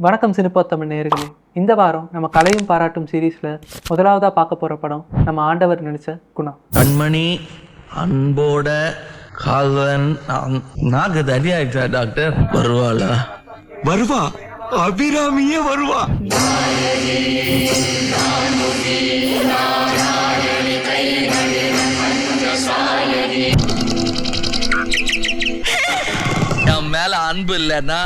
வணக்கம் சினிப்பா தமிழ் நேயர்களே. இந்த வாரம் நம்ம கலையும் பாராட்டும் சீரீஸ்ல முதலாவதா பார்க்க போற படம் நம்ம ஆண்டவர் நடிச்ச குணா. கண்மணி அன்போட காதலன் நாக்கு தடி ஆயிடுச்சா டாக்டர்? வருவாளா? வருவா, அபிராமியே வருவா. என் மேல அன்பு இல்லைன்னா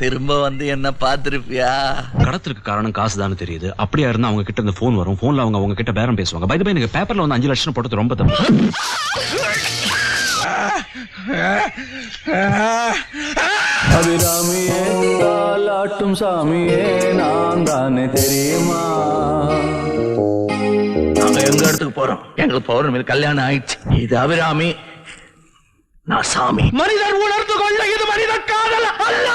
திரும்ப வந்து என்ன பார்த்திருப்பியா? கடத்திற்கு காரணம் காசுதான் தெரியுது. அப்படியா இருந்தா அவங்க கிட்ட இந்த போன் வரும். போன்ல அவங்க கிட்ட பேரம் பேசுவாங்க. பை தி பை, எனக்கு பேப்பர்ல வந்து 5 லட்சம் போட்டது ரொம்ப தப்பு. அபிராமியே தாலாட்டும் சாமியே நான் தானே தெரியுமா? நாங்க எங்க இடத்துக்கு போறோம்? எங்களுக்கு பௌர்ணமி கல்யாணம் ஆயிடுச்சு. இது அபிராமி, நான் சாமி. மனிதர் உணர்ந்து கொள்ள இது மனித காதல் அல்ல.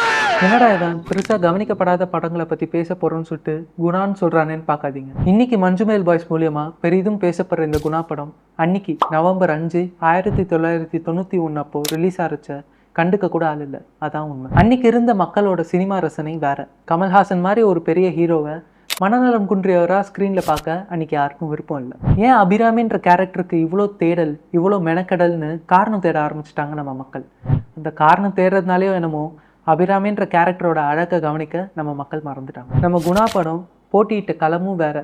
என்னடா இவன் பெருசா கவனிக்கப்படாத படங்களை பத்தி பேச போறோம்னு சொல்லிட்டு குணான்னு சொல்றானேன்னு பார்க்காதீங்க. இன்னைக்கு மஞ்சுமேல் பாய்ஸ் மூலியமா பெரிதும் பேசப்படுற இந்த குணா படம் அன்னைக்கு நவம்பர் 5, 1991 அப்போ ரிலீஸ் ஆச்சு. கண்டுக்க கூட ஆள் இல்லை, அதான் உண்மை. அன்னைக்கு இருந்த மக்களோட சினிமா ரசனை வேற. கமல்ஹாசன் மாதிரி ஒரு பெரிய ஹீரோவை மனநலம் குன்றியவரா ஸ்க்ரீன்ல பார்க்க அன்னைக்கு யாருக்கும் விருப்பம் இல்லை. ஏன் அபிராமின்ற கேரக்டருக்கு இவ்வளோ தேடல், இவ்வளோ மெனக்கடல்னு காரணம் தேட ஆரம்பிச்சிட்டாங்க நம்ம மக்கள். அந்த காரணம் தேடுறதுனாலே என்னமோ அபிராமின்ற கேரக்டரோட அழகை கவனிக்க நம்ம மக்கள் மறந்துட்டாங்க. நம்ம குணா படம் போட்டியிட்ட களமும் வேற.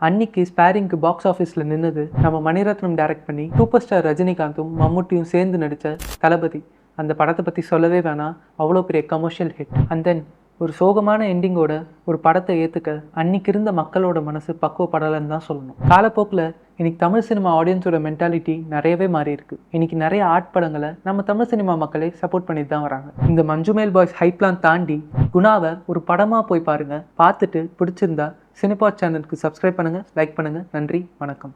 அன்னைக்கு ஸ்பேரிங்க்கு பாக்ஸ் ஆஃபீஸில் நின்னது நம்ம மணிரத்னம் டைரக்ட் பண்ணி சூப்பர் ஸ்டார் ரஜினிகாந்தும் மம்முட்டியும் சேர்ந்து நடித்த தளபதி. அந்த படத்தை பற்றி சொல்லவே வேணாம், அவ்வளோ பெரிய கமர்ஷியல் ஹிட். அண்ட் தென் ஒரு சோகமான எண்டிங்கோட ஒரு படத்தை ஏற்றுக்க அன்னைக்கு இருந்த மக்களோட மனசு பக்குவப்படலைன்னு தான் சொல்லணும். காலப்போக்கில் இன்னைக்கு தமிழ் சினிமா ஆடியன்ஸோட மென்டாலிட்டி நிறையவே மாறி இருக்கு. இன்னைக்கு நிறைய ஆர்ட் படங்களை நம்ம தமிழ் சினிமா மக்களே சப்போர்ட் பண்ணிட்டு தான் வராங்க. இந்த மஞ்சுமேல் பாய்ஸ் ஹைப்லாம் தாண்டி குணாவை ஒரு படமாக போய் பாருங்க. பார்த்துட்டு பிடிச்சிருந்தா சினிபா சேனலுக்கு சப்ஸ்கிரைப் பண்ணுங்க, லைக் பண்ணுங்க. நன்றி, வணக்கம்.